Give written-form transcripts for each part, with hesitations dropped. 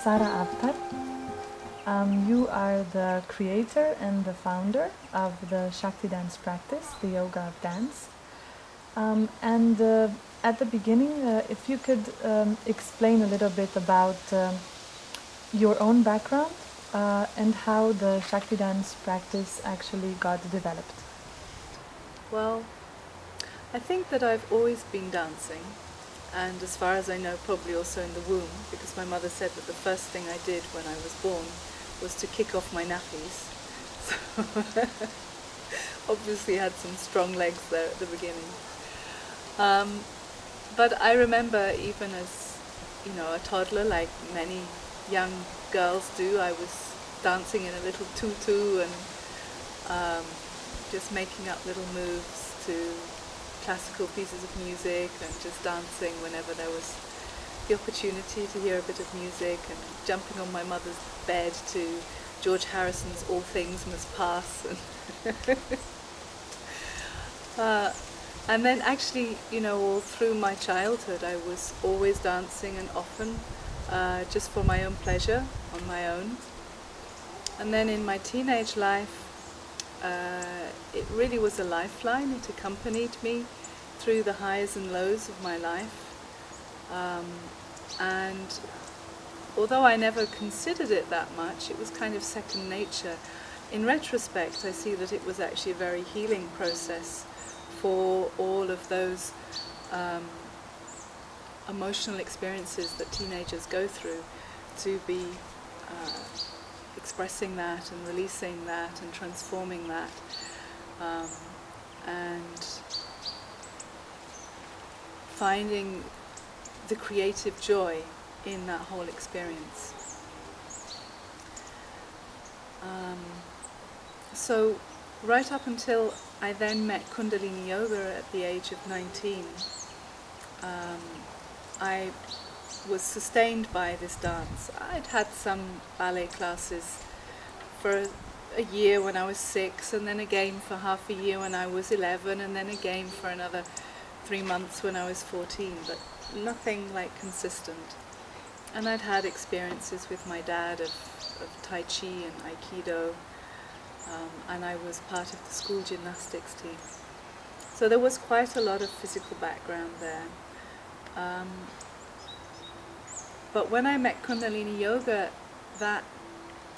Sara Avtar. You are the creator and the founder of the Shakti Dance practice, the yoga of dance. And at the beginning, if you could explain a little bit about your own background and how the Shakti Dance practice actually got developed. Well, I think that I've always been dancing, and as far as I know, probably also in the womb, because my mother said that the first thing I did when I was born was to kick off my nappies. So obviously had some strong legs there at the beginning. But I remember even as, a toddler, like many young girls do, I was dancing in a little tutu and just making up little moves to classical pieces of music and just dancing whenever there was the opportunity to hear a bit of music, and jumping on my mother's bed to George Harrison's All Things Must Pass. And then actually, all through my childhood I was always dancing, and often just for my own pleasure, on my own. And then in my teenage life, it really was a lifeline. It accompanied me through the highs and lows of my life. And although I never considered it that much, it was kind of second nature. In retrospect, I see that it was actually a very healing process for all of those emotional experiences that teenagers go through, to be expressing that and releasing that and transforming that, and finding the creative joy in that whole experience. So right up until I then met Kundalini Yoga at the age of 19, I was sustained by this dance. I'd had some ballet classes for a year when I was 6, and then again for half a year when I was 11, and then again for another 3 months when I was 14, but nothing like consistent. And I'd had experiences with my dad of Tai Chi and Aikido, and I was part of the school gymnastics team. So there was quite a lot of physical background there. But when I met Kundalini Yoga, that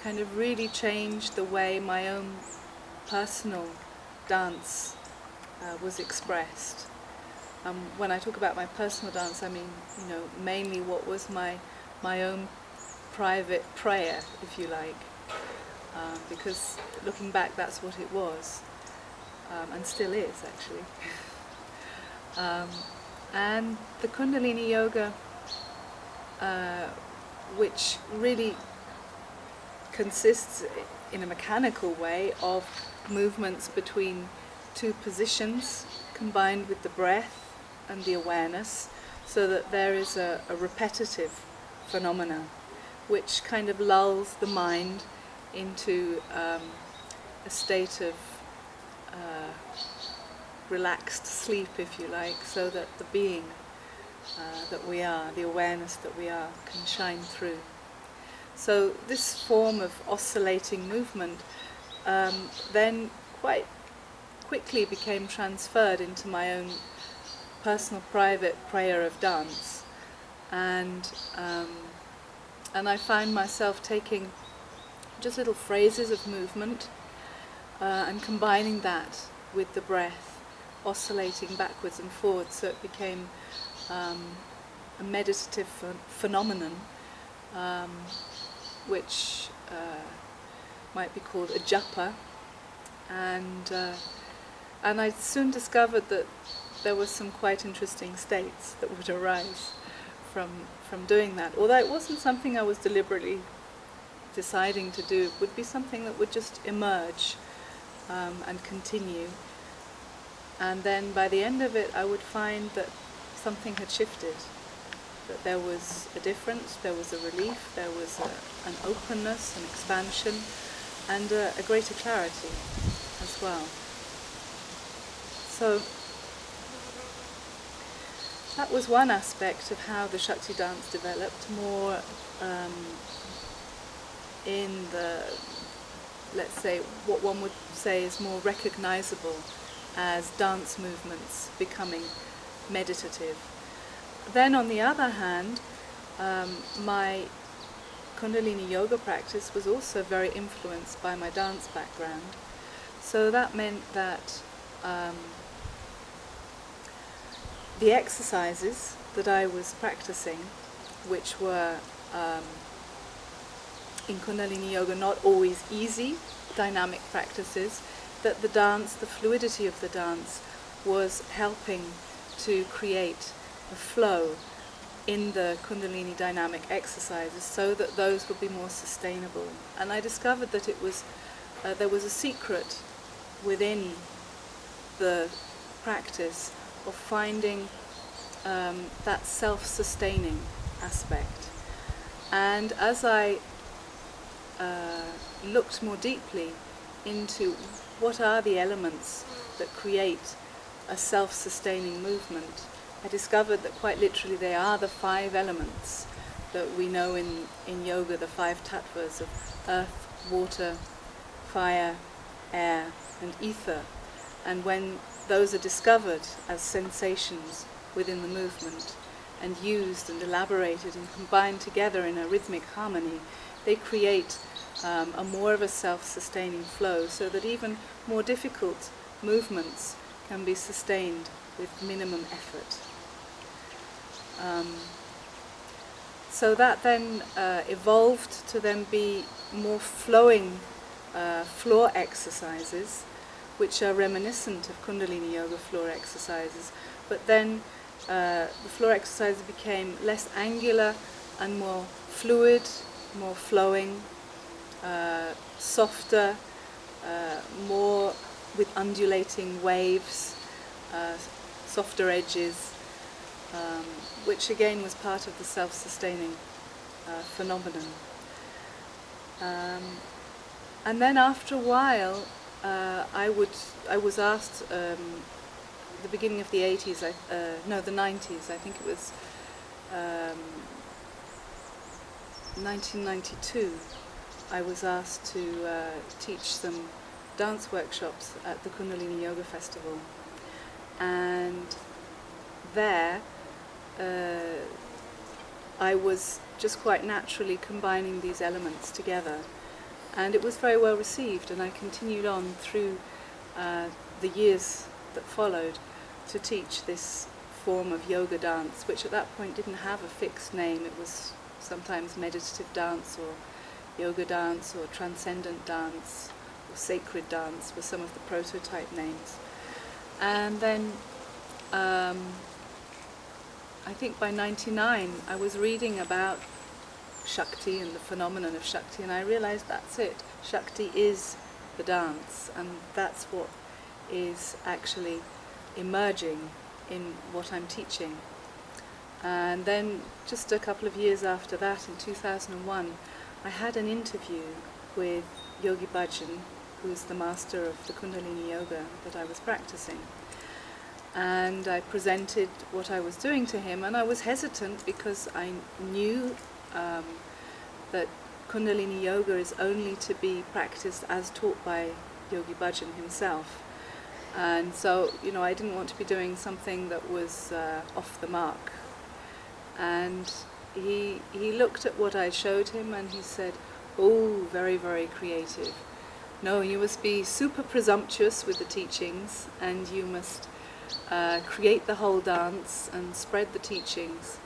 kind of really changed the way my own personal dance was expressed. When I talk about my personal dance, I mean, mainly what was my own private prayer, if you like, because looking back, that's what it was, and still is, actually. And the Kundalini Yoga, which really consists in a mechanical way of movements between two positions combined with the breath and the awareness, so that there is a repetitive phenomena which kind of lulls the mind into a state of relaxed sleep, if you like, so that the being that we are, the awareness that we are, can shine through. So this form of oscillating movement then quite quickly became transferred into my own personal private prayer of dance, and I find myself taking just little phrases of movement and combining that with the breath, oscillating backwards and forwards, so it became a meditative phenomenon, which might be called a japa, and I soon discovered that there were some quite interesting states that would arise from doing that. Although it wasn't something I was deliberately deciding to do, it would be something that would just emerge and continue. And then by the end of it, I would find that something had shifted, that there was a difference, there was a relief, there was an openness, an expansion, and a greater clarity as well. So that was one aspect of how the Shakti dance developed, more in the, let's say, what one would say is more recognizable as dance movements becoming meditative. Then on the other hand, my Kundalini yoga practice was also very influenced by my dance background. So that meant that the exercises that I was practicing, which were in Kundalini yoga not always easy, dynamic practices, that the dance, the fluidity of the dance, was helping to create a flow in the Kundalini dynamic exercises so that those would be more sustainable. And I discovered that it was there was a secret within the practice of finding that self-sustaining aspect. And as I looked more deeply into what are the elements that create a self-sustaining movement, I discovered that quite literally they are the 5 elements that we know in yoga, the 5 tattvas of earth, water, fire, air and ether. And when those are discovered as sensations within the movement and used and elaborated and combined together in a rhythmic harmony, they create a more of a self-sustaining flow, so that even more difficult movements can be sustained with minimum effort. So that then evolved to then be more flowing floor exercises, which are reminiscent of Kundalini yoga floor exercises, but then the floor exercises became less angular and more fluid, more flowing, softer, more with undulating waves, softer edges, which again was part of the self-sustaining phenomenon. And then after a while, I was asked, the beginning of the 80s, the 90s, I think it was 1992, I was asked to teach some dance workshops at the Kundalini Yoga Festival. And there I was just quite naturally combining these elements together. And it was very well received, and I continued on through the years that followed to teach this form of yoga dance, which at that point didn't have a fixed name. It was sometimes meditative dance or yoga dance or transcendent dance or sacred dance were some of the prototype names. And then I think by 99 I was reading about Shakti and the phenomenon of Shakti, and I realized that's it. Shakti is the dance, and that's what is actually emerging in what I'm teaching. And then just a couple of years after that, in 2001, I had an interview with Yogi Bhajan, who is the master of the Kundalini yoga that I was practicing. And I presented what I was doing to him, and I was hesitant because I knew that Kundalini yoga is only to be practiced as taught by Yogi Bhajan himself. And so, I didn't want to be doing something that was off the mark. And he looked at what I showed him and he said, "Oh, very, very creative. No, you must be super presumptuous with the teachings, and you must create the whole dance and spread the teachings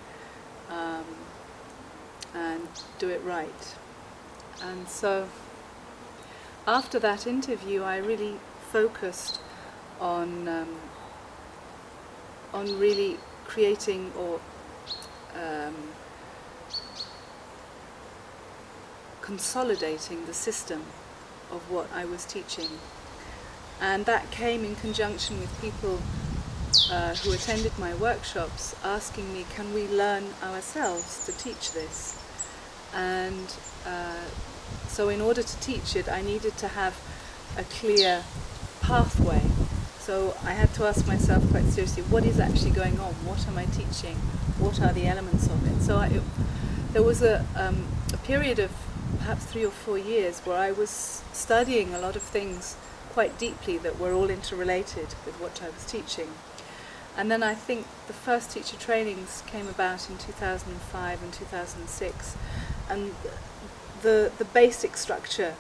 and do it right." And so after that interview, I really focused on really creating or consolidating the system of what I was teaching. And that came in conjunction with people who attended my workshops asking me, can we learn ourselves to teach this? And so in order to teach it, I needed to have a clear pathway So I had to ask myself quite seriously, what is actually going on? What am I teaching? What are the elements of it? So there was a period of perhaps 3 or 4 years where I was studying a lot of things quite deeply that were all interrelated with what I was teaching. And then I think the first teacher trainings came about in 2005 and 2006, and the basic structure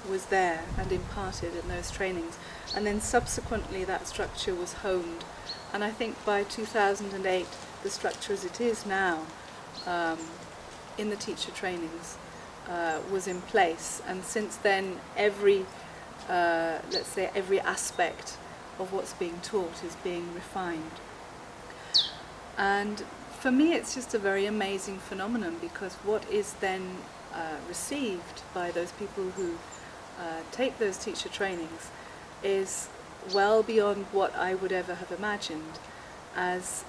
was there and imparted in those trainings, and then subsequently that structure was honed, and I think by 2008 the structure as it is now in the teacher trainings was in place, and since then every let's say every aspect of what's being taught is being refined. And for me it's just a very amazing phenomenon, because what is then received by those people who take those teacher trainings is well beyond what I would ever have imagined, as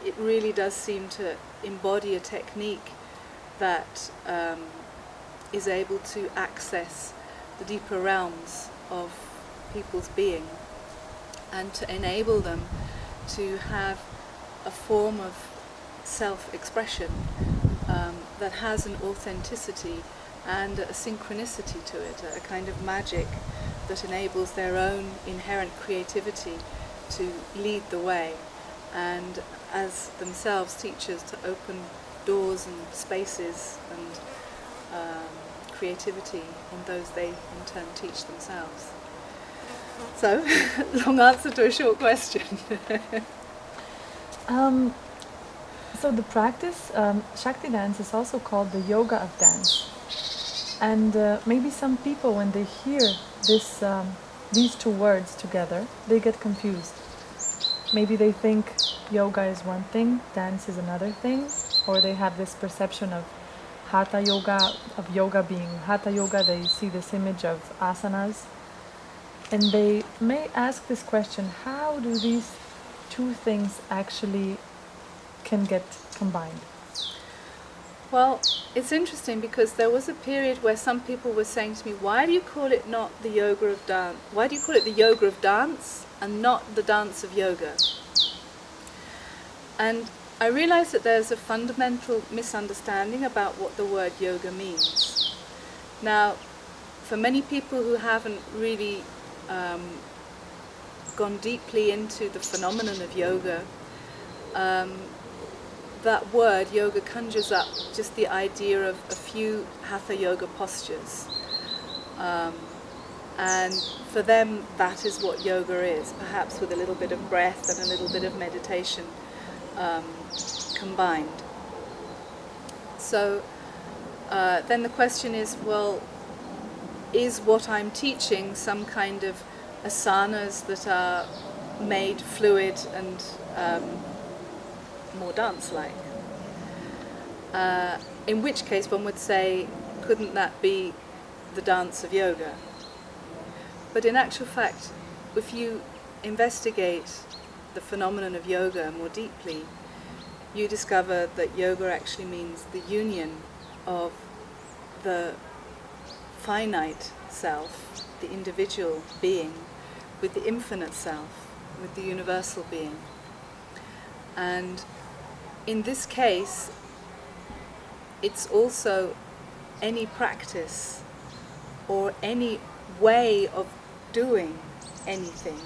it really does seem to embody a technique that is able to access the deeper realms of people's being, and to enable them to have a form of self-expression that has an authenticity and a synchronicity to it, a kind of magic that enables their own inherent creativity to lead the way, and as themselves teachers to open doors and spaces and creativity in those they in turn teach themselves. So, long answer to a short question. So the practice, Shakti Dance, is also called the yoga of dance. And maybe some people, when they hear these two words together, they get confused. Maybe they think yoga is one thing, dance is another thing, or they have this perception of hatha yoga, of yoga being hatha yoga. They see this image of asanas, and they may ask this question: how do these two things actually can get combined? Well, it's interesting, because there was a period where some people were saying to me, why do you call it not the yoga of dance? Why do you call it the yoga of dance and not the dance of yoga? And I realized that there's a fundamental misunderstanding about what the word yoga means. Now, for many people who haven't really gone deeply into the phenomenon of yoga, that word yoga conjures up just the idea of a few hatha yoga postures, and for them that is what yoga is, perhaps with a little bit of breath and a little bit of meditation combined. So then the question is, well, is what I'm teaching some kind of asanas that are made fluid and more dance-like? In which case one would say, couldn't that be the dance of yoga? But in actual fact, if you investigate the phenomenon of yoga more deeply, you discover that yoga actually means the union of the finite self, the individual being, with the infinite self, with the universal being. And in this case, it's also any practice or any way of doing anything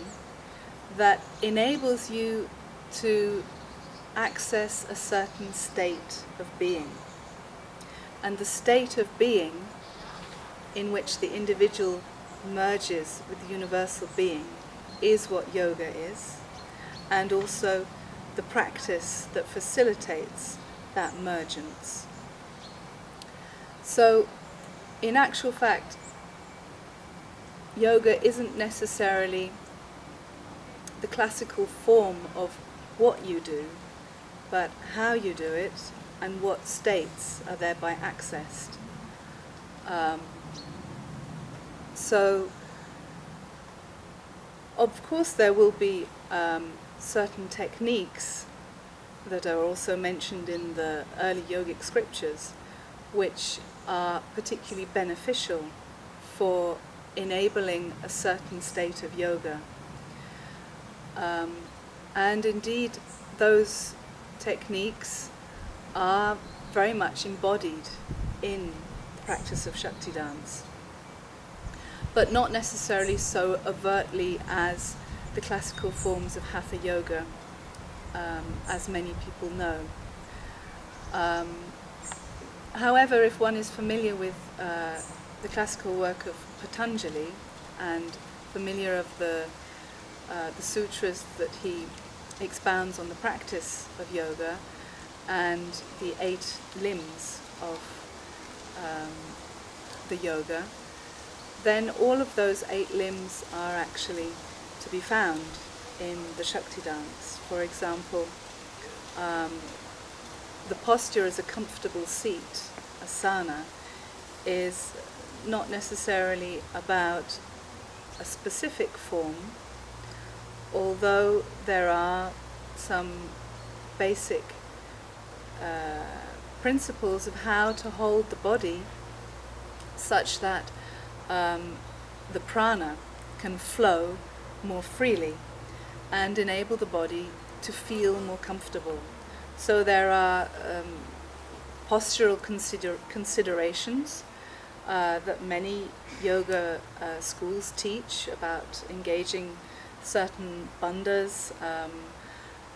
that enables you to access a certain state of being. And the state of being in which the individual merges with the universal being is what yoga is, and also the practice that facilitates that mergence. So, in actual fact, yoga isn't necessarily the classical form of what you do, but how you do it and what states are thereby accessed. So, of course, there will be certain techniques that are also mentioned in the early yogic scriptures, which are particularly beneficial for enabling a certain state of yoga. And indeed, those techniques are very much embodied in the practice of Shakti dance, but not necessarily so overtly as the classical forms of Hatha yoga, as many people know. However, if one is familiar with the classical work of Patanjali and familiar of the sutras that he expounds on the practice of yoga and the 8 limbs of the yoga, then all of those 8 limbs are actually to be found in the Shakti dance. For example, the posture as a comfortable seat, asana, is not necessarily about a specific form, although there are some basic principles of how to hold the body such that the prana can flow more freely and enable the body to feel more comfortable. So there are postural considerations that many yoga schools teach about engaging certain bandhas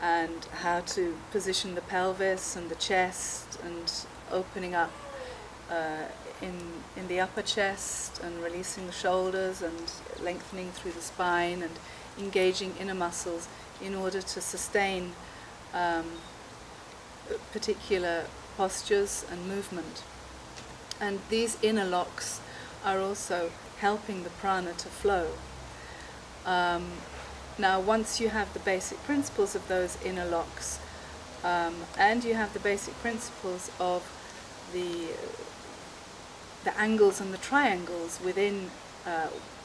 and how to position the pelvis and the chest and opening up in the upper chest and releasing the shoulders and lengthening through the spine and engaging inner muscles in order to sustain particular postures and movement. And these inner locks are also helping the prana to flow. Now, once you have the basic principles of those inner locks, and you have the basic principles of the angles and the triangles within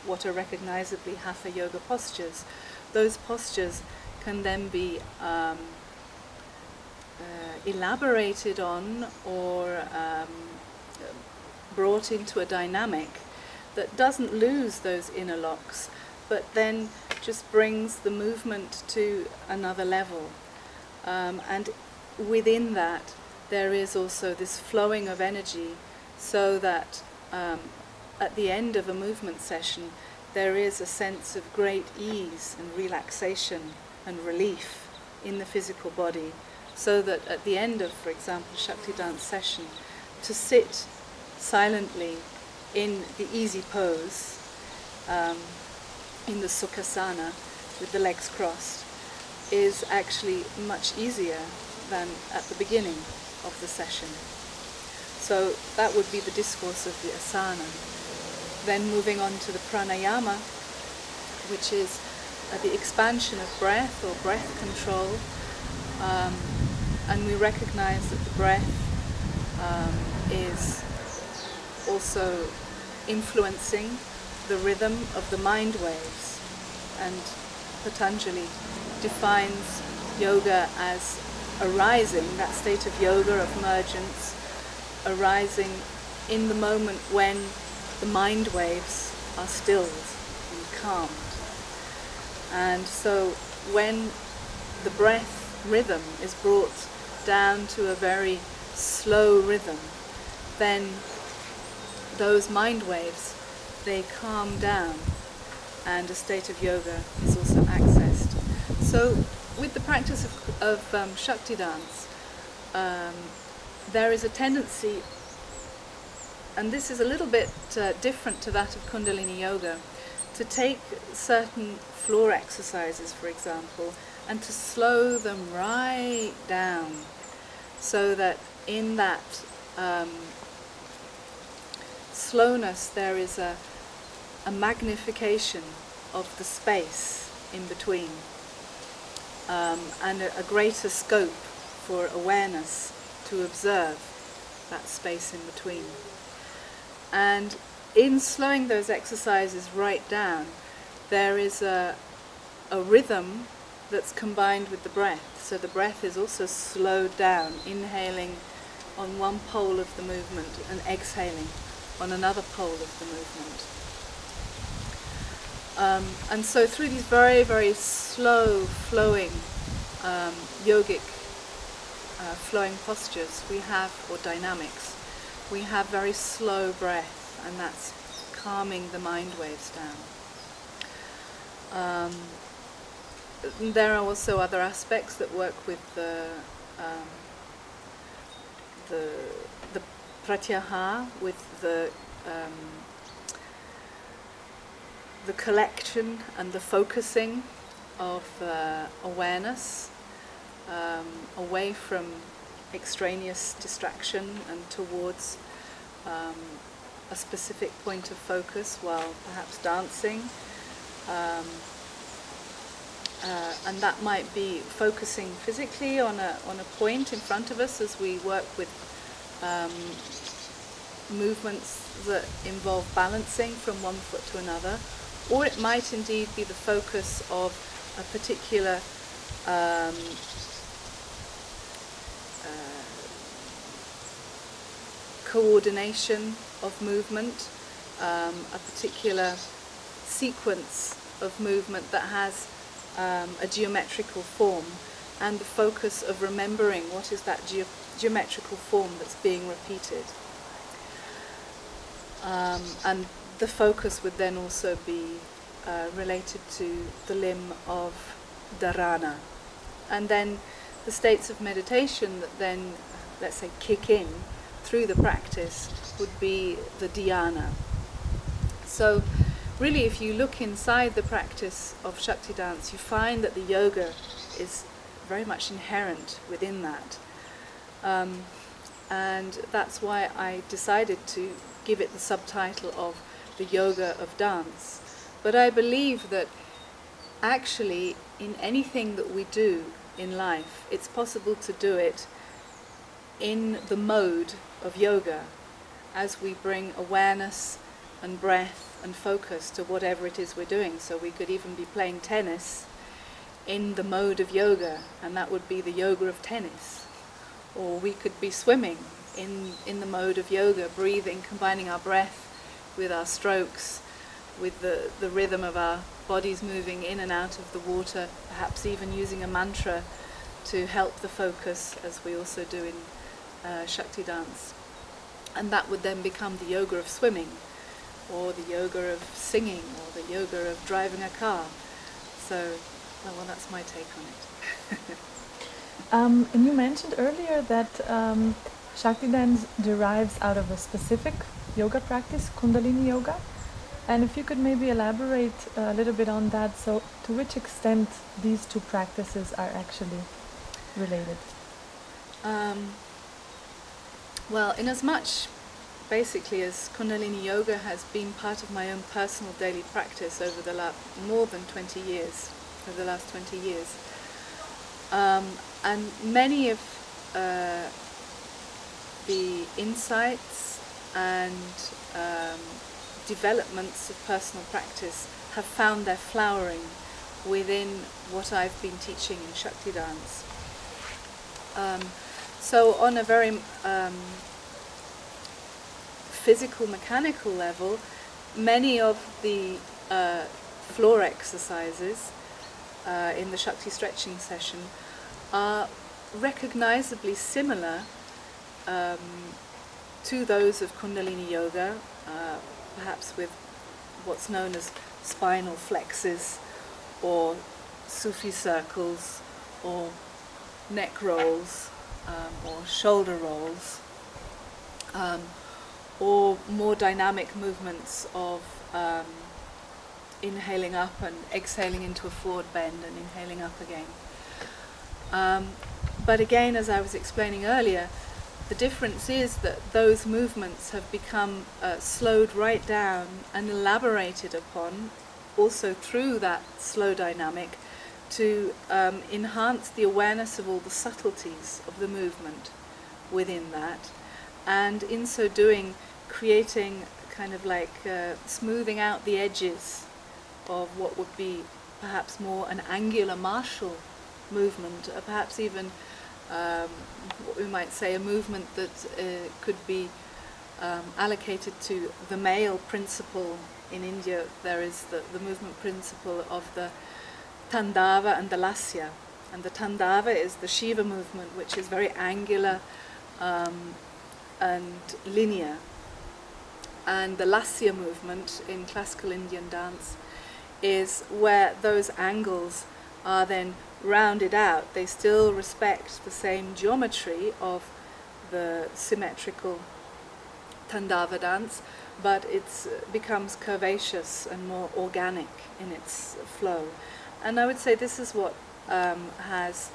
what are recognizably Hatha yoga postures, those postures can then be elaborated on or brought into a dynamic that doesn't lose those inner locks, but then just brings the movement to another level. And within that, there is also this flowing of energy, so that at the end of a movement session, there is a sense of great ease and relaxation and relief in the physical body, so that at the end of, for example, Shakti dance session, to sit silently in the easy pose, in the Sukhasana with the legs crossed, is actually much easier than at the beginning of the session. So that would be the discourse of the asana. Then moving on to the pranayama, which is the expansion of breath or breath control, and we recognize that the breath is also influencing the rhythm of the mind waves. And Patanjali defines yoga as arising, that state of yoga, of emergence, arising in the moment when the mind waves are stilled and calmed. And so when the breath rhythm is brought down to a very slow rhythm, then those mind waves, they calm down, and a state of yoga is also accessed. So with the practice of Shakti dance, there is a tendency, and this is a little bit different to that of Kundalini yoga, to take certain floor exercises, for example, and to slow them right down, so that in that slowness there is a magnification of the space in between, and a greater scope for awareness to observe that space in between. And in slowing those exercises right down, there is a rhythm that's combined with the breath. So the breath is also slowed down, inhaling on one pole of the movement and exhaling on another pole of the movement. And so through these very, very slow flowing yogic flowing postures we have, or dynamics, we have very slow breath, and that's calming the mind waves down. There are also other aspects that work with the pratyahara, with the collection and the focusing of awareness away from extraneous distraction and towards a specific point of focus while perhaps dancing. And that might be focusing physically on a point in front of us as we work with movements that involve balancing from one foot to another, or it might indeed be the focus of a particular coordination of movement, a particular sequence of movement that has a geometrical form, and the focus of remembering what is that geometrical form that's being repeated. And the focus would then also be related to the limb of dharana. And then the states of meditation that then, let's say, kick in through the practice would be the dhyana. So really, if you look inside the practice of Shakti dance, you find that the yoga is very much inherent within that. And that's why I decided to give it the subtitle of the yoga of dance. But I believe that actually in anything that we do in life, it's possible to do it in the mode of yoga as we bring awareness and breath and focus to whatever it is we're doing. So we could even be playing tennis in the mode of yoga, and that would be the yoga of tennis. Or we could be swimming in the mode of yoga, breathing, combining our breath with our strokes, with the rhythm of our bodies moving in and out of the water, perhaps even using a mantra to help the focus, as we also do in Shakti dance. And that would then become the yoga of swimming, or the yoga of singing, or the yoga of driving a car. So, well, that's my take on it. And you mentioned earlier that Shakti dance derives out of a specific yoga practice, Kundalini yoga. And if you could maybe elaborate a little bit on that, so to which extent these two practices are actually related? Well, in as much basically as Kundalini yoga has been part of my own personal daily practice over the last 20 years. And many of the insights and developments of personal practice have found their flowering within what I've been teaching in Shakti dance. So on a very physical, mechanical level, many of the floor exercises in the Shakti stretching session are recognizably similar to those of Kundalini yoga, perhaps with what's known as spinal flexes, or Sufi circles, or neck rolls, or shoulder rolls, or more dynamic movements of inhaling up and exhaling into a forward bend and inhaling up again. But again, as I was explaining earlier, the difference is that those movements have become slowed right down and elaborated upon also through that slow dynamic to enhance the awareness of all the subtleties of the movement within that, and in so doing creating kind of like smoothing out the edges of what would be perhaps more an angular martial movement, or perhaps even what we might say a movement that could be allocated to the male principle in India there is the movement principle of the Tandava and the Lasya. And the Tandava is the Shiva movement, which is very angular and linear. And the Lasya movement in classical Indian dance is where those angles are then rounded out. They still respect the same geometry of the symmetrical Tandava dance, but it becomes curvaceous and more organic in its flow. And I would say this is what has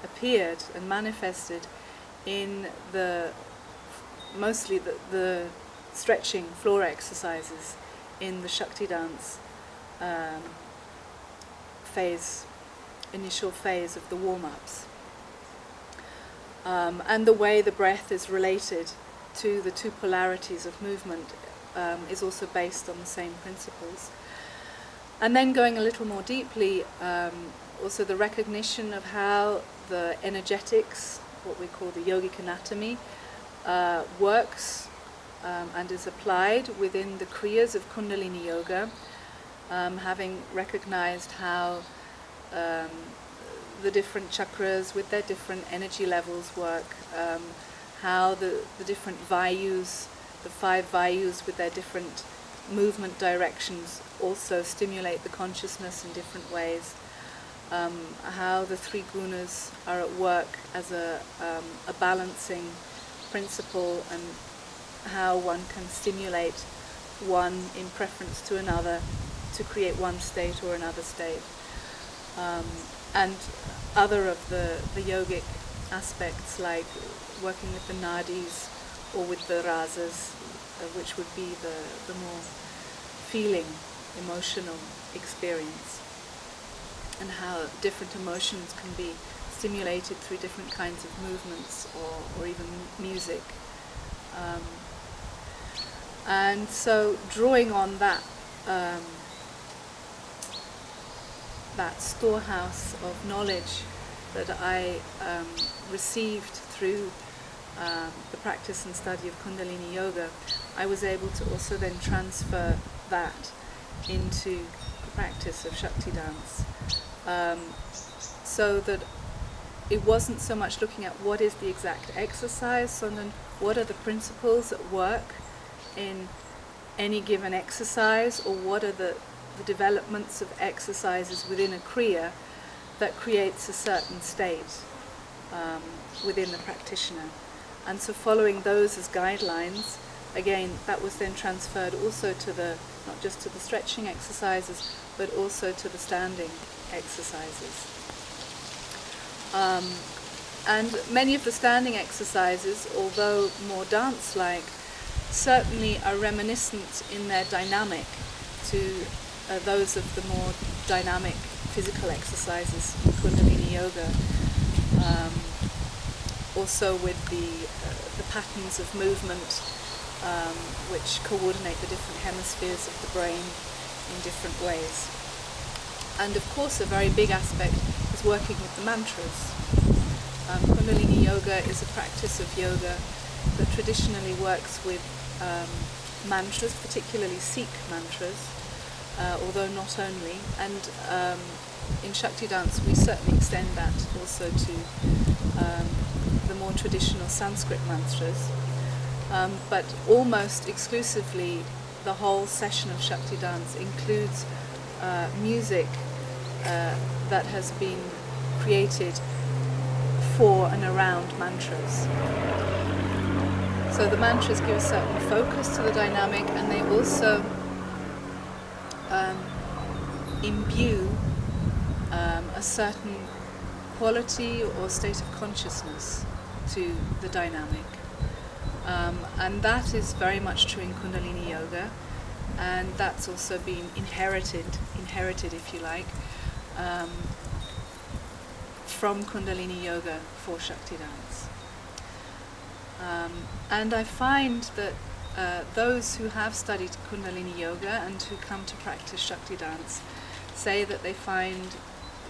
appeared and manifested in mostly the stretching floor exercises in the Shakti dance initial phase of the warm-ups. And the way the breath is related to the two polarities of movement is also based on the same principles. And then going a little more deeply, also the recognition of how the energetics, what we call the yogic anatomy, works and is applied within the kriyas of Kundalini Yoga, having recognized how the different chakras with their different energy levels work, how the different vayus, the 5 vayus with their different movement directions also stimulate the consciousness in different ways, how the 3 gunas are at work as a balancing principle, and how one can stimulate one in preference to another to create one state or another state. And other of the yogic aspects, like working with the nadis or with the rasas, which would be the more feeling, emotional experience, and how different emotions can be stimulated through different kinds of movements or even music. And so drawing on that storehouse of knowledge that I received through the practice and study of Kundalini Yoga, I was able to also then transfer that into the practice of Shakti dance, so that it wasn't so much looking at what is the exact exercise, but what are the principles at work in any given exercise, or what are the developments of exercises within a kriya that creates a certain state within the practitioner. And so following those as guidelines, again, that was then transferred also to not just to the stretching exercises, but also to the standing exercises. And many of the standing exercises, although more dance-like, certainly are reminiscent in their dynamic to those of the more dynamic physical exercises in Kundalini Yoga. Also with the patterns of movement which coordinate the different hemispheres of the brain in different ways. And of course a very big aspect is working with the mantras. Kundalini Yoga is a practice of yoga that traditionally works with mantras, particularly Sikh mantras, although not only. And in Shakti dance we certainly extend that also to the more traditional Sanskrit mantras. But almost exclusively the whole session of Shakti dance includes music that has been created for and around mantras. So the mantras give a certain focus to the dynamic, and they also imbue a certain quality or state of consciousness to the dynamic. And that is very much true in Kundalini Yoga, and that's also been inherited if you like, from Kundalini Yoga for Shakti dance. And I find that those who have studied Kundalini Yoga and who come to practice Shakti dance say that they find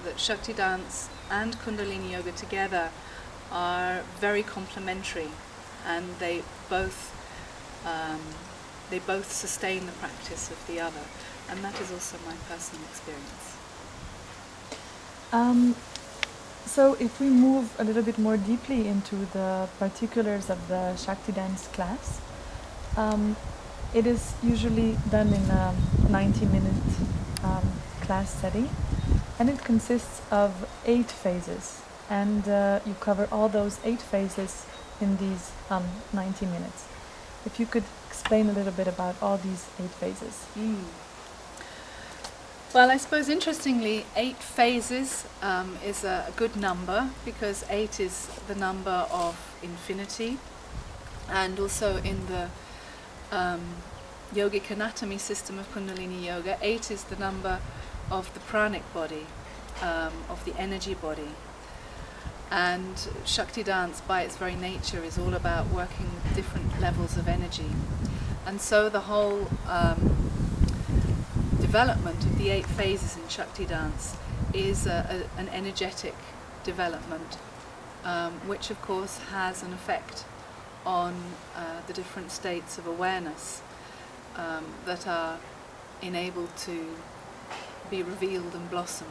that Shakti dance and Kundalini Yoga together are very complementary, and they both they both sustain the practice of the other, and that is also my personal experience. So if we move a little bit more deeply into the particulars of the Shakti Dance class, it is usually done in a 90-minute class setting, and it consists of 8 phases, and you cover all those 8 phases in these 90 minutes. If you could explain a little bit about all these 8 phases. Well, I suppose interestingly, 8 phases is a good number, because 8 is the number of infinity, and also in the yogic anatomy system of Kundalini Yoga, 8 is the number of the pranic body, of the energy body. And Shakti Dance, by its very nature, is all about working with different levels of energy. And so the whole development of the 8 phases in Shakti Dance is an energetic development, which of course has an effect on the different states of awareness that are enabled to be revealed and blossom.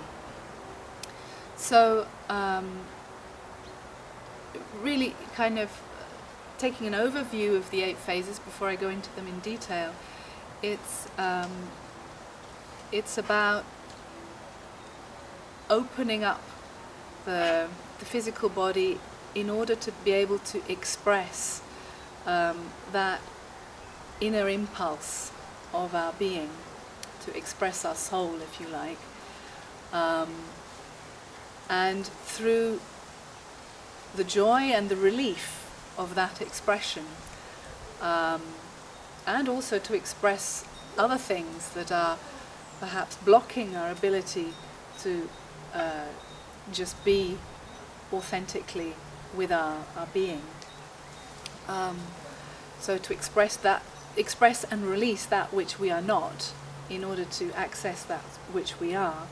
So really kind of taking an overview of the 8 phases before I go into them in detail, it's about opening up the physical body in order to be able to express that inner impulse of our being, to express our soul, if you like, and through the joy and the relief of that expression, and also to express other things that are perhaps blocking our ability to just be authentically with our being. So to express and release that which we are not, in order to access that which we are.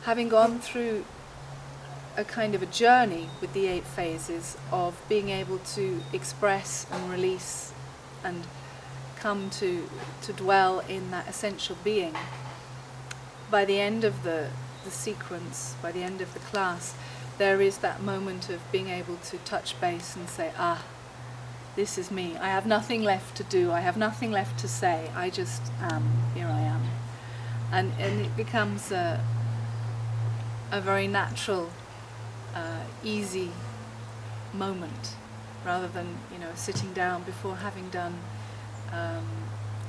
Having gone through a kind of a journey with the 8 phases of being able to express and release and come to dwell in that essential being, by the end of the sequence, by the end of the class, there is that moment of being able to touch base and say, this is me. I have nothing left to do. I have nothing left to say. I just am. Here I am. And it becomes a very natural, easy moment, rather than sitting down before having done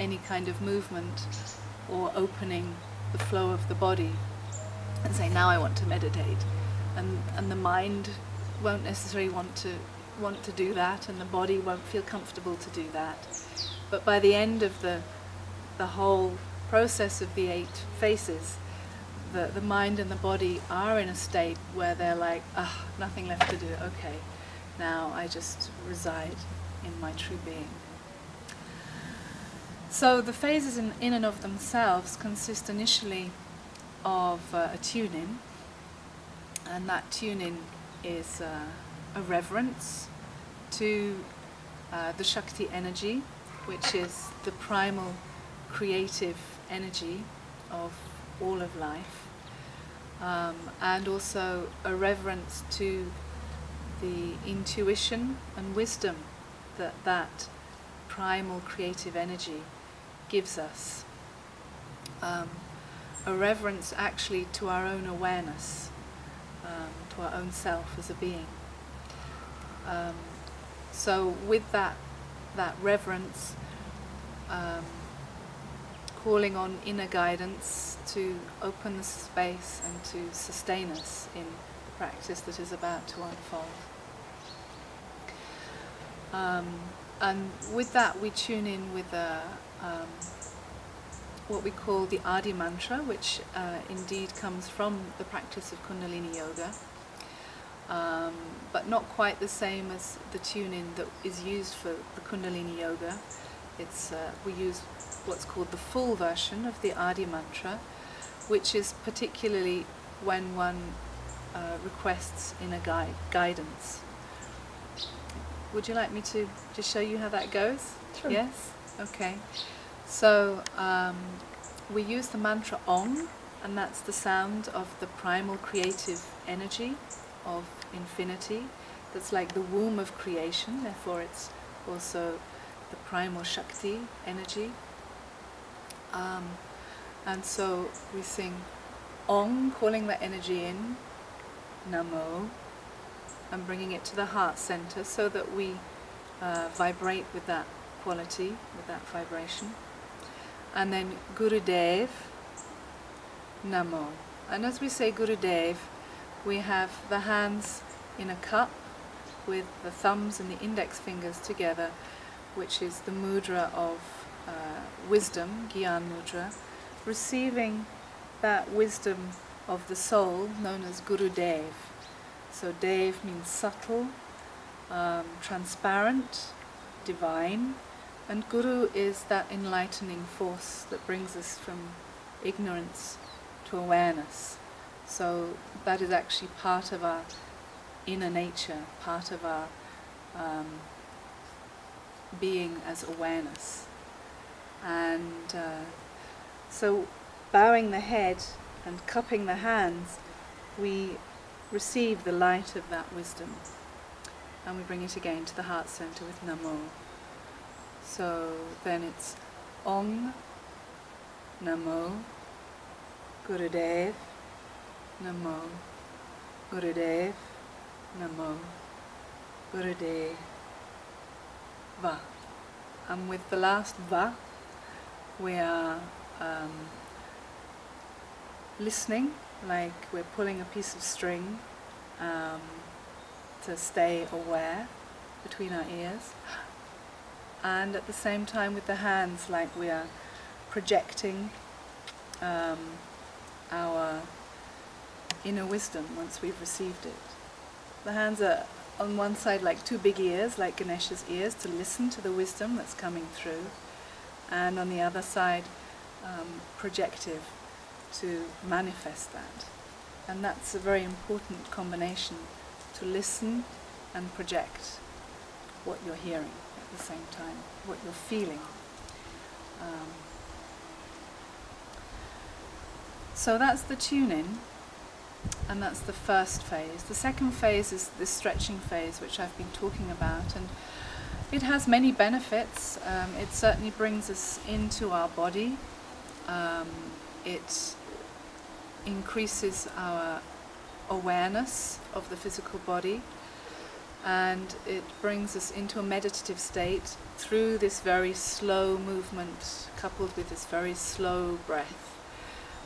any kind of movement or opening the flow of the body and say, now I want to meditate, and the mind won't necessarily want to do that, and the body won't feel comfortable to do that. But by the end of the whole process of the 8 phases, the mind and the body are in a state where they're like, nothing left to do. Okay, now I just reside in my true being. So the phases in and of themselves consist initially of a tune-in, and that tune-in is a reverence to the Shakti energy, which is the primal creative energy of all of life, and also a reverence to the intuition and wisdom that primal creative energy gives us. A reverence actually to our own awareness, to our own self as a being. So with that reverence, calling on inner guidance to open the space and to sustain us in the practice that is about to unfold. And with that we tune in with what we call the Adi mantra, which indeed comes from the practice of Kundalini Yoga, but not quite the same as the tune-in that is used for the Kundalini Yoga. We use what's called the full version of the Adi mantra, which is particularly when one requests inner guidance. would you like me to just show you how that goes? Sure. Yes? Okay. So we use the mantra Om, and that's the sound of the primal creative energy of infinity. That's like the womb of creation, therefore it's also the primal Shakti energy. And so we sing Om, calling that energy in, Namo, and bringing it to the heart center so that we vibrate with that quality, with that vibration. And then Gurudev, Namo. And as we say Gurudev, we have the hands in a cup with the thumbs and the index fingers together, which is the mudra of wisdom, Gyan mudra, receiving that wisdom of the soul known as Gurudev. So Dev means subtle, transparent, divine, and Guru is that enlightening force that brings us from ignorance to awareness. So that is actually part of our inner nature, part of our being as awareness. And so bowing the head and cupping the hands, we receive the light of that wisdom, and we bring it again to the heart center with Namo. So then it's Om, Namo, Gurudev, Namo, Gurudev, Namo, Gurudev, Va. And with the last Va, we are listening, like we're pulling a piece of string to stay aware between our ears, and at the same time with the hands, like we are projecting our inner wisdom once we've received it. The hands are on one side like two big ears, like Ganesha's ears, to listen to the wisdom that's coming through, and on the other side projective, to manifest that. And that's a very important combination, to listen and project what you're hearing at the same time, what you're feeling. So that's the tune-in, and that's the first phase. The second phase is the stretching phase, which I've been talking about, and it has many benefits. It certainly brings us into our body. It increases our awareness of the physical body, and it brings us into a meditative state through this very slow movement coupled with this very slow breath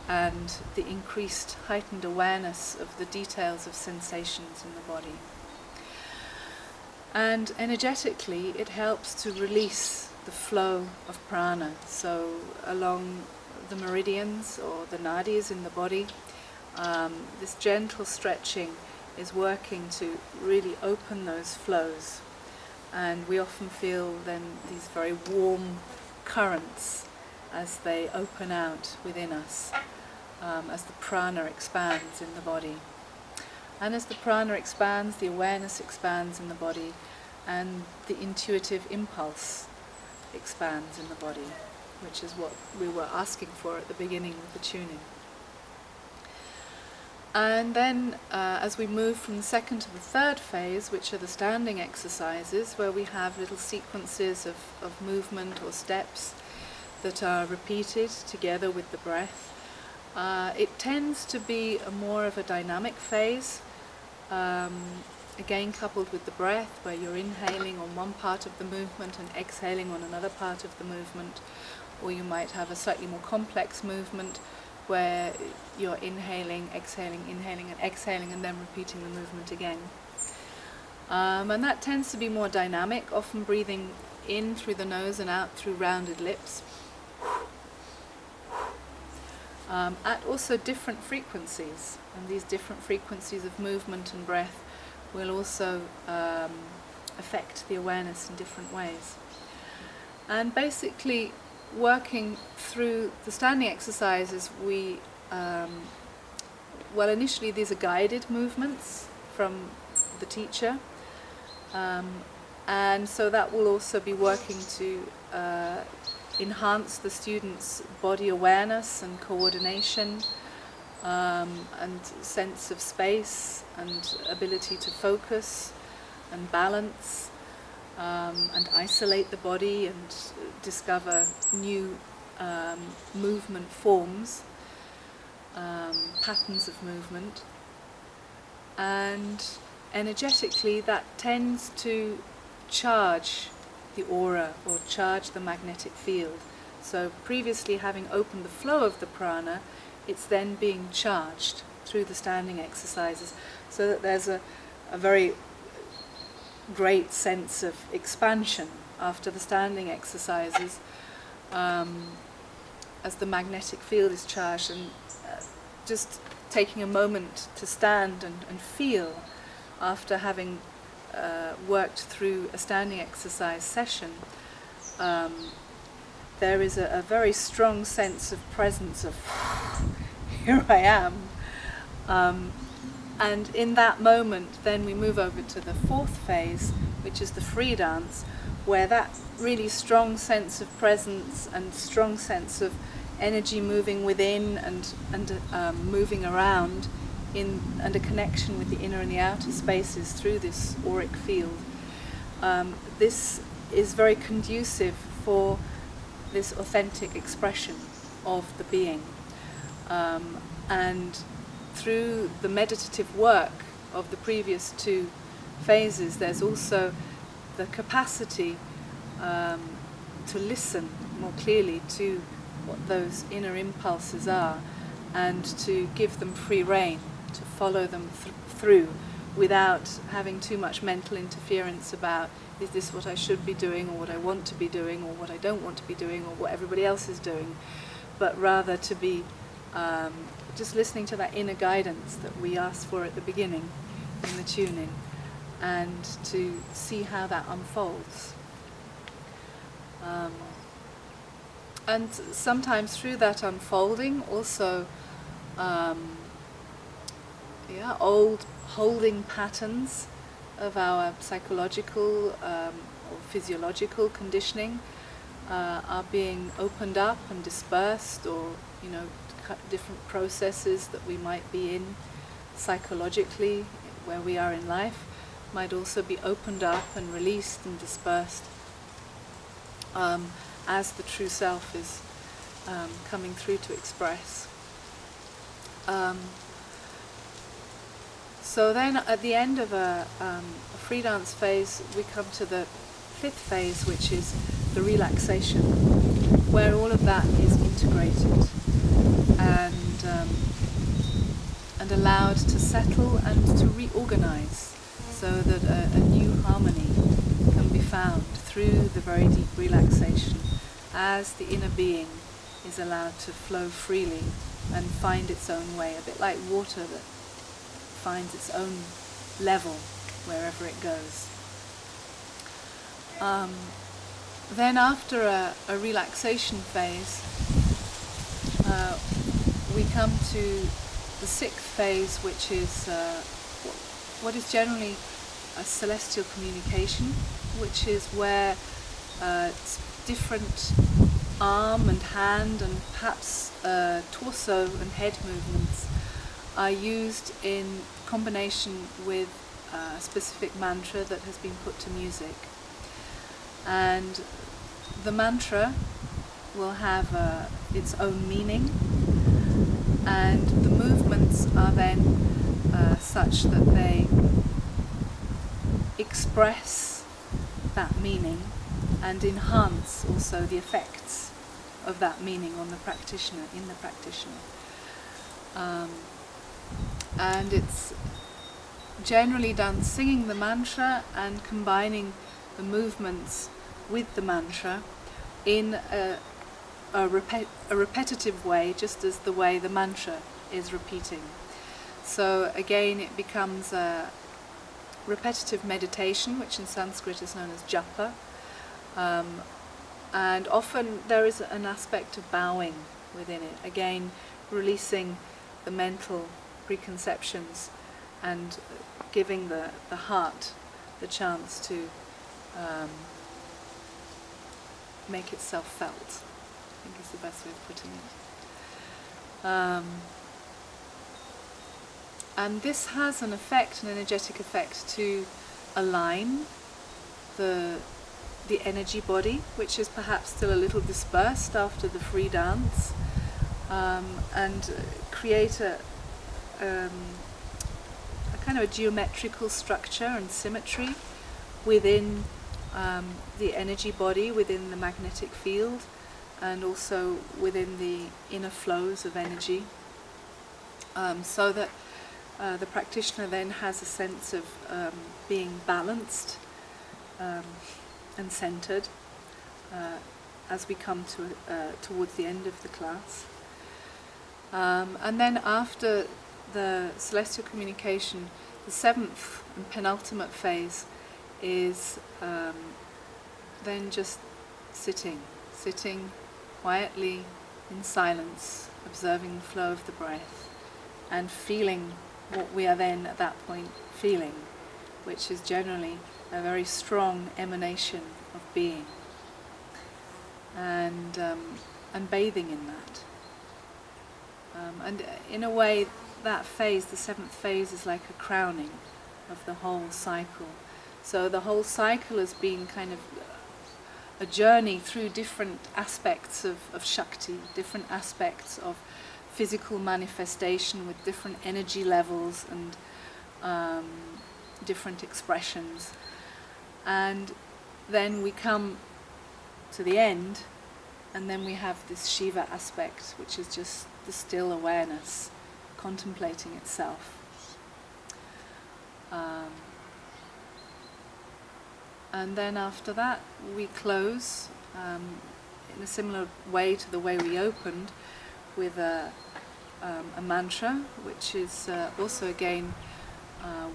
and the increased heightened awareness of the details of sensations in the body. And energetically it helps to release the flow of prana, so along the meridians or the nadis in the body, this gentle stretching is working to really open those flows, and we often feel then these very warm currents as they open out within us, as the prana expands in the body. And as the prana expands, the awareness expands in the body, and the intuitive impulse expands in the body, which is what we were asking for at the beginning with the tuning. And then as we move from the second to the third phase, which are the standing exercises, where we have little sequences of movement or steps that are repeated together with the breath, it tends to be more of a dynamic phase, again coupled with the breath, where you're inhaling on one part of the movement and exhaling on another part of the movement, or you might have a slightly more complex movement where you're inhaling, exhaling, inhaling and exhaling, and then repeating the movement again. And that tends to be more dynamic, often breathing in through the nose and out through rounded lips, at also different frequencies. And these different frequencies of movement and breath will also affect the awareness in different ways. And basically, working through the standing exercises, we, well, initially these are guided movements from the teacher, And so that will also be working to enhance the students' body awareness and coordination, and sense of space and ability to focus and balance, and isolate the body and discover new movement forms, patterns of movement. And energetically that tends to charge the aura or charge the magnetic field. So previously having opened the flow of the prana, it's then being charged through the standing exercises, so that there's a very great sense of expansion after the standing exercises, as the magnetic field is charged. And just taking a moment to stand and feel after having worked through a standing exercise session, there is a very strong sense of presence of here I am. And in that moment then we move over to the fourth phase, which is the free dance, where that really strong sense of presence and strong sense of energy moving within and moving around and a connection with the inner and the outer spaces through this auric field. This is very conducive for this authentic expression of the being. And through the meditative work of the previous two phases, there's also the capacity to listen more clearly to what those inner impulses are, and to give them free rein, to follow them through without having too much mental interference about, is this what I should be doing, or what I want to be doing, or what I don't want to be doing, or what everybody else is doing, but rather to be just listening to that inner guidance that we asked for at the beginning in the tuning, and to see how that unfolds. And sometimes through that unfolding also old holding patterns of our psychological or physiological conditioning are being opened up and dispersed, or different processes that we might be in psychologically where we are in life might also be opened up and released and dispersed as the true self is coming through to express. So then at the end of a free dance phase, we come to the fifth phase, which is the relaxation, where all of that is integrated and allowed to settle and to reorganize, so that a new harmony can be found through the very deep relaxation, as the inner being is allowed to flow freely and find its own way, a bit like water that finds its own level wherever it goes. Then after a relaxation phase, we come to the sixth phase, which is what is generally a celestial communication, which is where different arm and hand and perhaps torso and head movements are used in combination with a specific mantra that has been put to music. And the mantra will have its own meaning, and the movements are then such that they express that meaning and enhance also the effects of that meaning on the practitioner, in the practitioner. And it's generally done singing the mantra and combining the movements with the mantra in a repetitive way, just as the way the mantra is repeating. So again, it becomes a repetitive meditation, which in Sanskrit is known as japa, and often there is an aspect of bowing within it, again releasing the mental preconceptions and giving the heart the chance to make itself felt, I think is the best way of putting it. And this has an effect, an energetic effect, to align the energy body, which is perhaps still a little dispersed after the free dance, and create a kind of a geometrical structure and symmetry within the energy body, within the magnetic field, and also within the inner flows of energy, so that the practitioner then has a sense of being balanced and centered as we come towards the end of the class. And then after the celestial communication, the seventh and penultimate phase is then just sitting quietly in silence, observing the flow of the breath and feeling what we are then at that point feeling, which is generally a very strong emanation of being, and bathing in that. And in a way, that phase, the seventh phase, is like a crowning of the whole cycle. So the whole cycle has been kind of a journey through different aspects of Shakti, different aspects of physical manifestation with different energy levels and different expressions. And then we come to the end, and then we have this Shiva aspect, which is just the still awareness, contemplating itself. And then after that, we close in a similar way to the way we opened, with a mantra, which is also again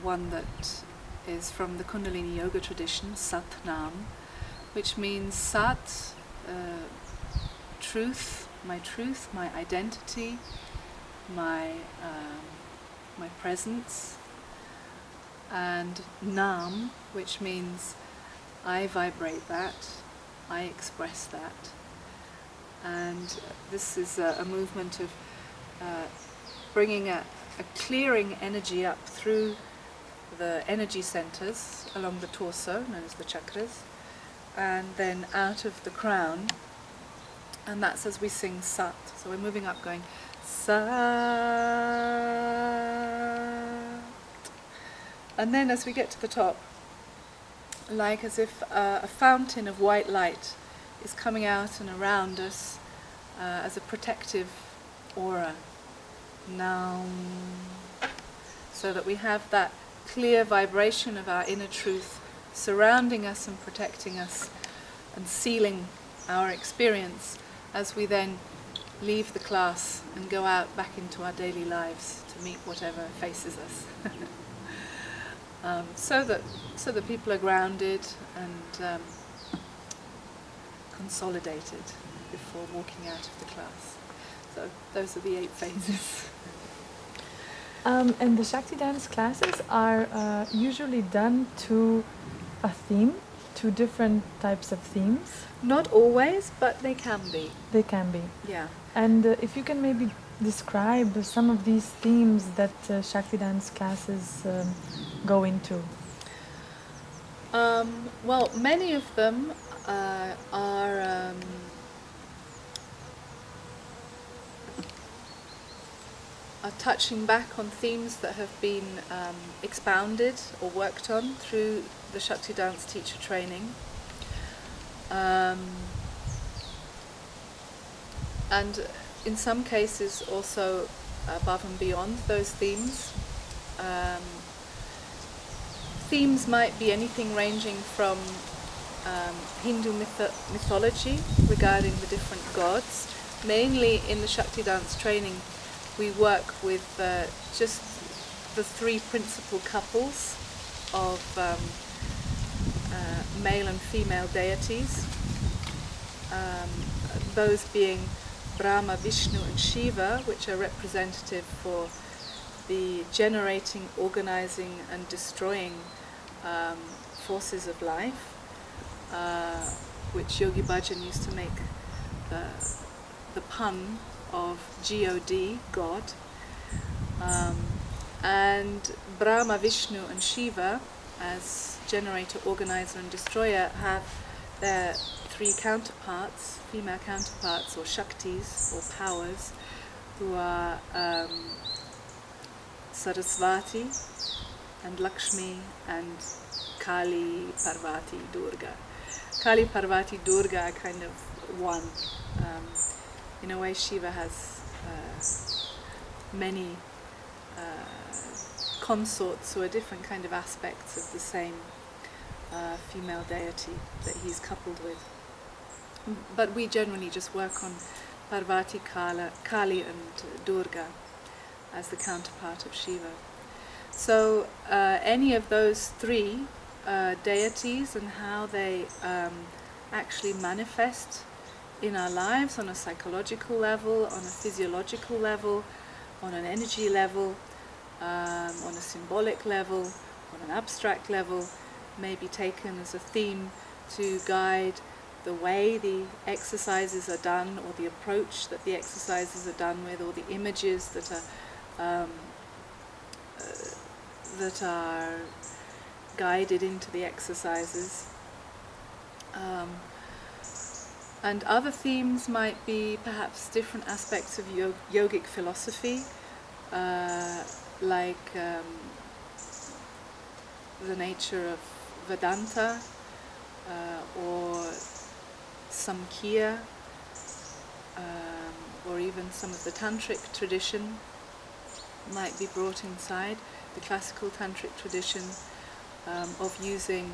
one that is from the Kundalini Yoga tradition, Sat Nam, which means Sat, truth, my identity, my presence, and Nam, which means I vibrate that, I express that. And this is a movement of bringing a clearing energy up through the energy centers along the torso, known as the chakras, and then out of the crown, and that's as we sing Sat. So we're moving up going Sat, and then as we get to the top, like as if a fountain of white light is coming out and around us as a protective aura. Now, so that we have that clear vibration of our inner truth surrounding us and protecting us and sealing our experience as we then leave the class and go out back into our daily lives to meet whatever faces us. So that people are grounded and consolidated before walking out of the class. So those are the 8 phases. And the Shakti Dance classes are usually done to a theme, to different types of themes. Not always, but they can be. They can be. Yeah. And if you can maybe describe some of these themes that Shakti Dance classes go into. Well, many of them are touching back on themes that have been expounded or worked on through the Shakti Dance teacher training. And in some cases also above and beyond those themes. Themes might be anything ranging from Hindu mythology regarding the different gods. Mainly in the Shakti Dance training, we work with just the 3 principal couples of male and female deities, those being Brahma, Vishnu and Shiva, which are representative for the generating, organizing and destroying forces of life, which Yogi Bhajan used to make the pun of God, God. And Brahma, Vishnu and Shiva, as generator, organizer and destroyer, have their three counterparts, female counterparts or Shaktis or powers, who are Saraswati and Lakshmi and Kali, Parvati, Durga. Kali, Parvati, Durga are kind of one. In a way, Shiva has many consorts who are different kind of aspects of the same female deity that he's coupled with. But we generally just work on Parvati, Kali and Durga as the counterpart of Shiva. So any of those three deities and how they actually manifest in our lives on a psychological level, on a physiological level, on an energy level, on a symbolic level, on an abstract level, may be taken as a theme to guide the way the exercises are done, or the approach that the exercises are done with, or the images that are guided into the exercises. And other themes might be perhaps different aspects of yogic philosophy, like the nature of Vedanta, or Samkhya, or even some of the tantric tradition might be brought inside, the classical tantric tradition of using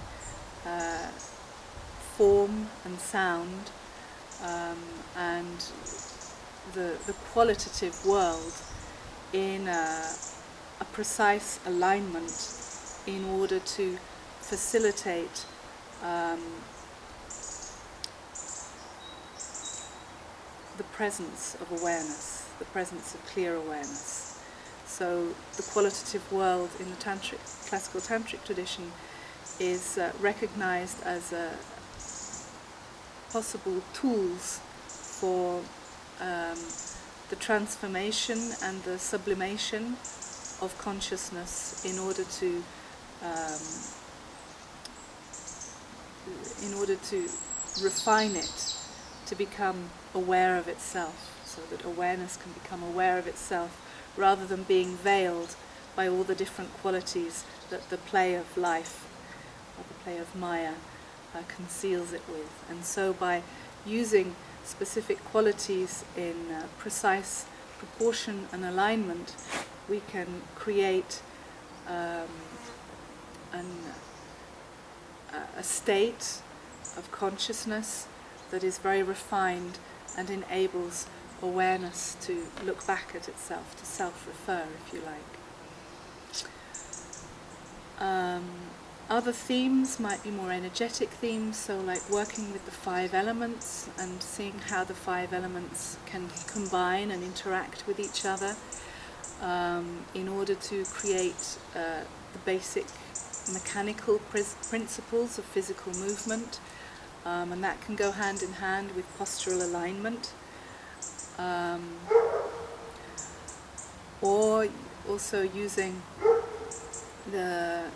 form and sound and the qualitative world in a precise alignment in order to facilitate the presence of awareness, the presence of clear awareness. So the qualitative world in the classical tantric tradition is recognized as possible tools for the transformation and the sublimation of consciousness in order to refine it to become aware of itself, so that awareness can become aware of itself rather than being veiled by all the different qualities that the play of life or the play of Maya conceals it with. And so by using specific qualities in precise proportion and alignment, we can create a state of consciousness that is very refined and enables awareness to look back at itself, to self-refer, if you like. Other themes might be more energetic themes, so like working with the 5 elements and seeing how the 5 elements can combine and interact with each other in order to create the basic mechanical principles of physical movement, and that can go hand in hand with postural alignment, or also using the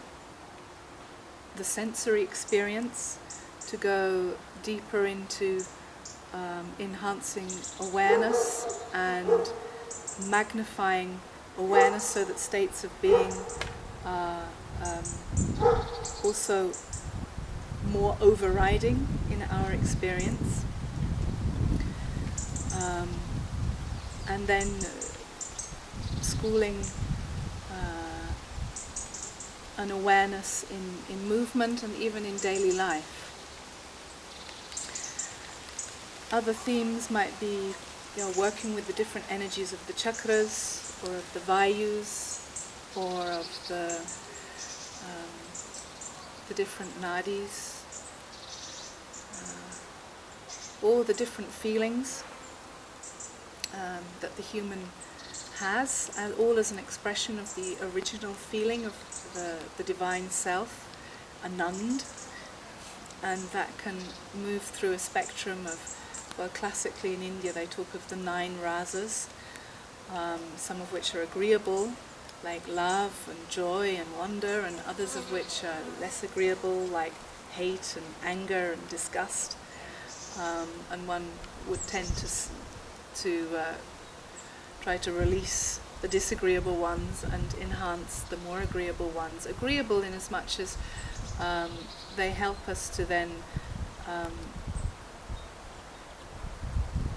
sensory experience to go deeper into enhancing awareness and magnifying awareness so that states of being are also more overriding in our experience. And then schooling an awareness in movement and even in daily life. Other themes might be, working with the different energies of the chakras, or of the vayus, or of the different nadis, all the different feelings that the human has, and all as an expression of the original feeling of the divine self, Anand, and that can move through a spectrum of, well, classically in India they talk of the 9 rasas, some of which are agreeable, like love and joy and wonder, and others of which are less agreeable, like hate and anger and disgust. And one would tend to try to release the disagreeable ones and enhance the more agreeable ones. Agreeable in as much as they help us to then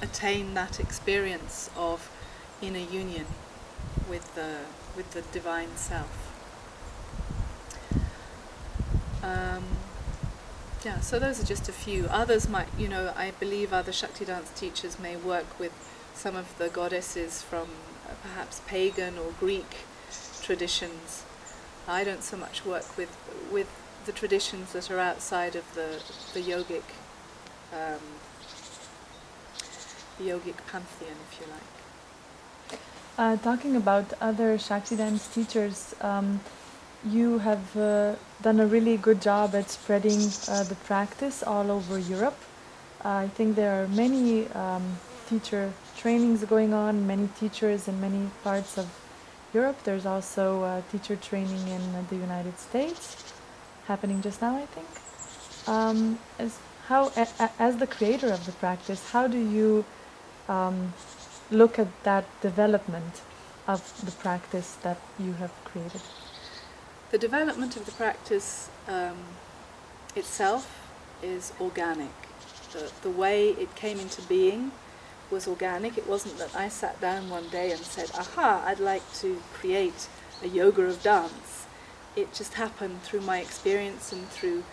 attain that experience of inner union with the divine self. Yeah, so those are just a few. Others might, I believe other Shakti dance teachers may work with some of the goddesses from perhaps pagan or Greek traditions. I don't so much work with the traditions that are outside of the yogic pantheon, if you like. Talking about other Shakti dance teachers, you have done a really good job at spreading the practice all over Europe. I think there are many teacher trainings going on, many teachers in many parts of Europe. There's also teacher training in the United States, happening just now, I think. As the creator of the practice, how do you look at that development of the practice that you have created? The development of the practice itself is organic. The way it came into being was organic. It wasn't that I sat down one day and said, aha, I'd like to create a yoga of dance. It just happened through my experience and through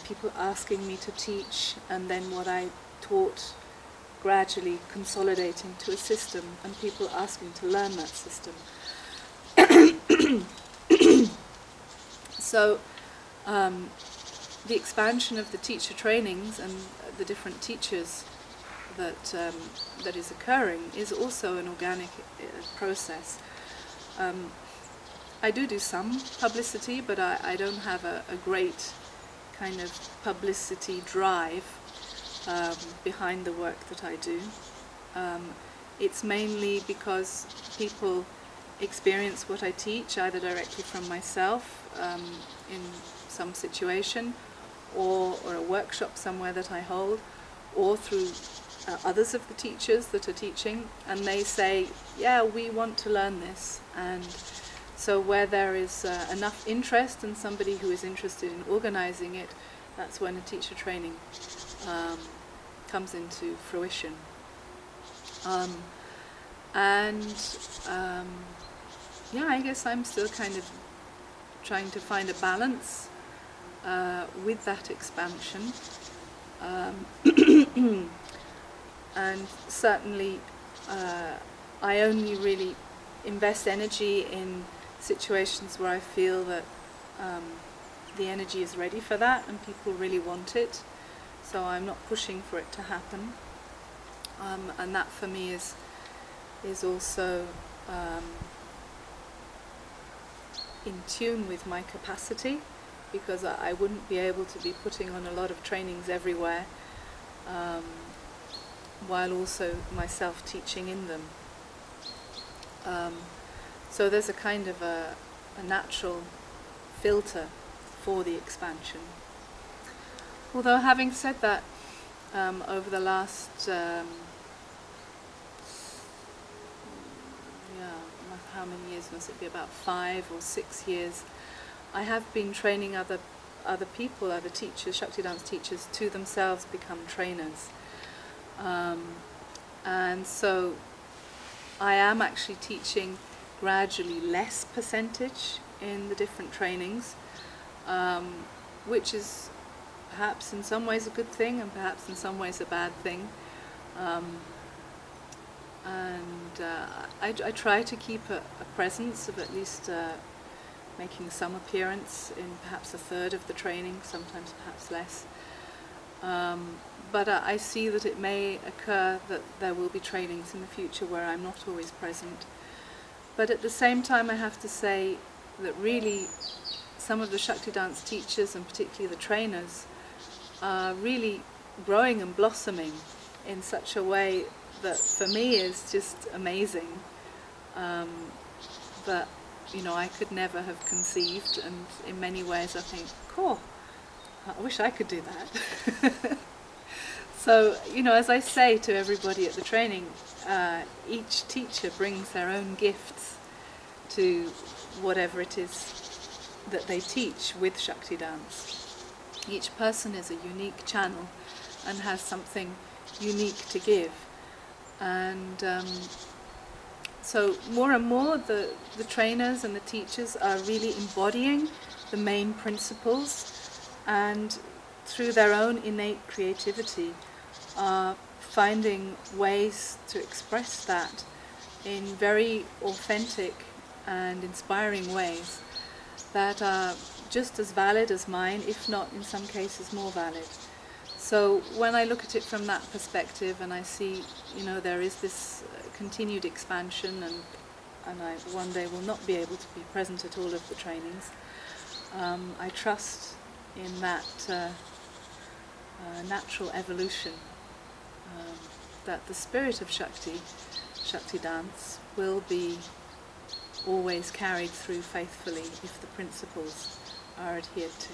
people asking me to teach, and then what I taught gradually consolidating to a system, and people asking to learn that system. So the expansion of the teacher trainings and the different teachers that is occurring is also an organic process. I do some publicity, but I don't have a great kind of publicity drive behind the work that I do. It's mainly because people experience what I teach, either directly from myself in some situation, or a workshop somewhere that I hold, or through others of the teachers that are teaching, and they say, yeah, we want to learn this. And so where there is enough interest and somebody who is interested in organizing it, that's when a teacher training comes into fruition. Yeah, I guess I'm still kind of trying to find a balance with that expansion. And certainly I only really invest energy in situations where I feel that the energy is ready for that and people really want it. So I'm not pushing for it to happen. And that for me is also in tune with my capacity, because I wouldn't be able to be putting on a lot of trainings everywhere while also myself teaching in them. So there's a kind of a natural filter for the expansion. Although having said that, over the last how many years must it be, about 5 or 6 years, I have been training other people, other teachers, Shakti dance teachers, to themselves become trainers. And so I am actually teaching gradually less percentage in the different trainings, which is perhaps in some ways a good thing and perhaps in some ways a bad thing. I try to keep a presence of at least making some appearance in perhaps a third of the training, sometimes perhaps less. But I see that it may occur that there will be trainings in the future where I'm not always present. But at the same time I have to say that really some of the Shakti dance teachers, and particularly the trainers, are really growing and blossoming in such a way that for me is just amazing, that I could never have conceived, and in many ways I think, cool, I wish I could do that. So, as I say to everybody at the training, each teacher brings their own gifts to whatever it is that they teach with Shakti Dance. Each person is a unique channel and has something unique to give. And so more and more the trainers and the teachers are really embodying the main principles, and through their own innate creativity are finding ways to express that in very authentic and inspiring ways that are just as valid as mine, if not in some cases more valid. So when I look at it from that perspective, and I see, there is this continued expansion, and I one day will not be able to be present at all of the trainings, I trust in that natural evolution, that the spirit of Shakti Dance, will be always carried through faithfully if the principles are adhered to.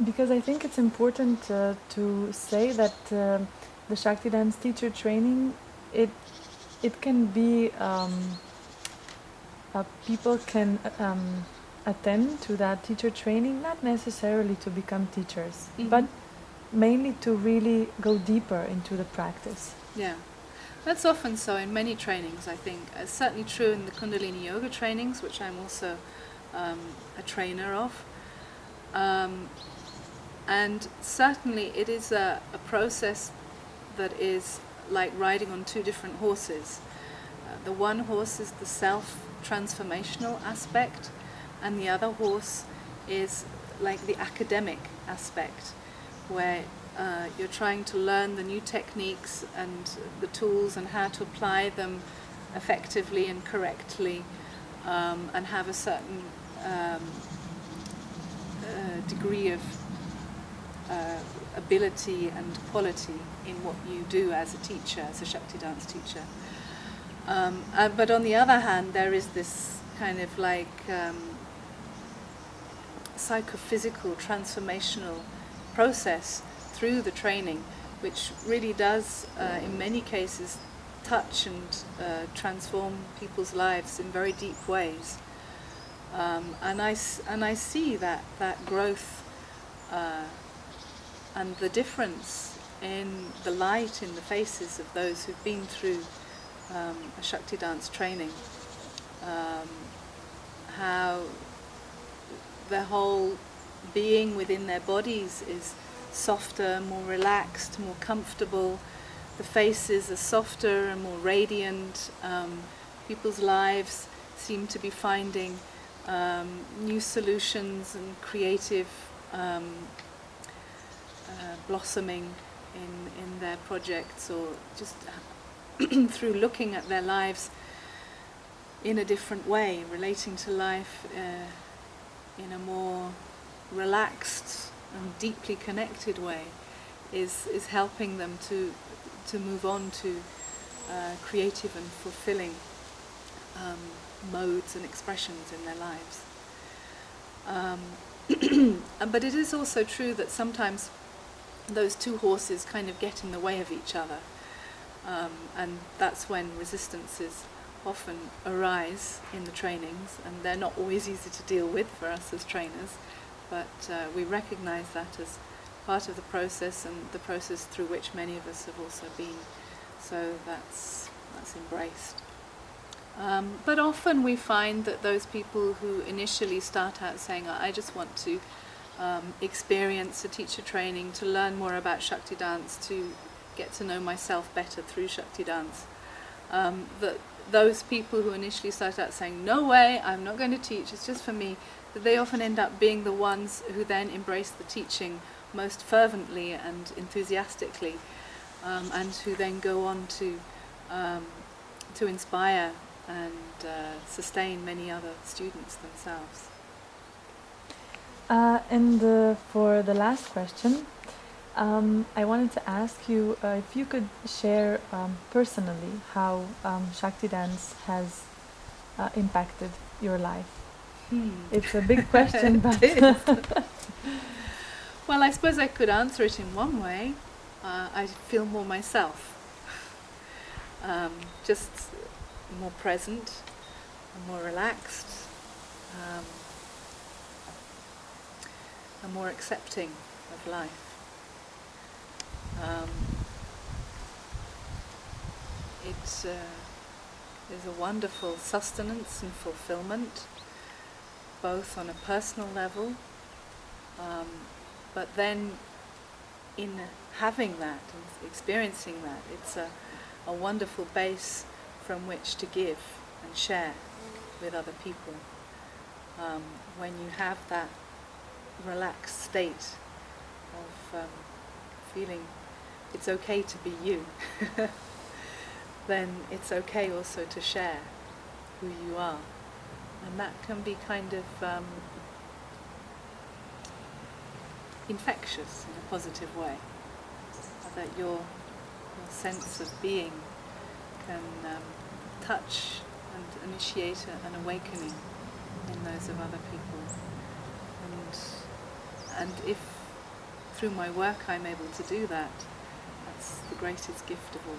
Because I think it's important to say that the Shakti Dance teacher training, it can be, people can attend to that teacher training, not necessarily to become teachers, but mainly to really go deeper into the practice. Yeah, that's often so in many trainings, I think. It's certainly true in the Kundalini Yoga trainings, which I'm also a trainer of. And certainly it is a process that is like riding on two different horses. The one horse is the self-transformational aspect, and the other horse is like the academic aspect, where you're trying to learn the new techniques and the tools and how to apply them effectively and correctly, and have a certain degree of ability and quality in what you do as a teacher, as a Shakti Dance teacher. But on the other hand, there is this kind of like psychophysical transformational process through the training, which really does, in many cases, touch and transform people's lives in very deep ways. And I see that growth and the difference in the light in the faces of those who've been through a Shakti Dance training, how their whole being within their bodies is softer, more relaxed, more comfortable. The faces are softer and more radiant. People's lives seem to be finding new solutions and creative blossoming in their projects, or just through looking at their lives in a different way, relating to life in a more relaxed and deeply connected way, is helping them to move on to creative and fulfilling modes and expressions in their lives. But it is also true that sometimes those two horses kind of get in the way of each other, and that's when resistances often arise in the trainings, and they're not always easy to deal with for us as trainers, but we recognize that as part of the process, and the process through which many of us have also been, so that's embraced. But often we find that those people who initially start out saying, I just want to experience a teacher training, to learn more about Shakti Dance, to get to know myself better through Shakti Dance, that those people who initially start out saying, no way, I'm not going to teach, it's just for me, that they often end up being the ones who then embrace the teaching most fervently and enthusiastically, and who then go on to inspire and sustain many other students themselves. For the last question, I wanted to ask you if you could share personally how Shakti dance has impacted your life. It's a big question, but It is. Well, I suppose I could answer it in one way. I feel more myself, just more present, more relaxed, and more accepting of life. It is a wonderful sustenance and fulfillment, both on a personal level, but then in having that and experiencing that, it's a wonderful base from which to give and share with other people. When you have that relaxed state of feeling it's okay to be you, then it's okay also to share who you are. And that can be kind of infectious in a positive way, that your sense of being can touch and initiate an awakening in those of other people. And if through my work I'm able to do that, that's the greatest gift of all.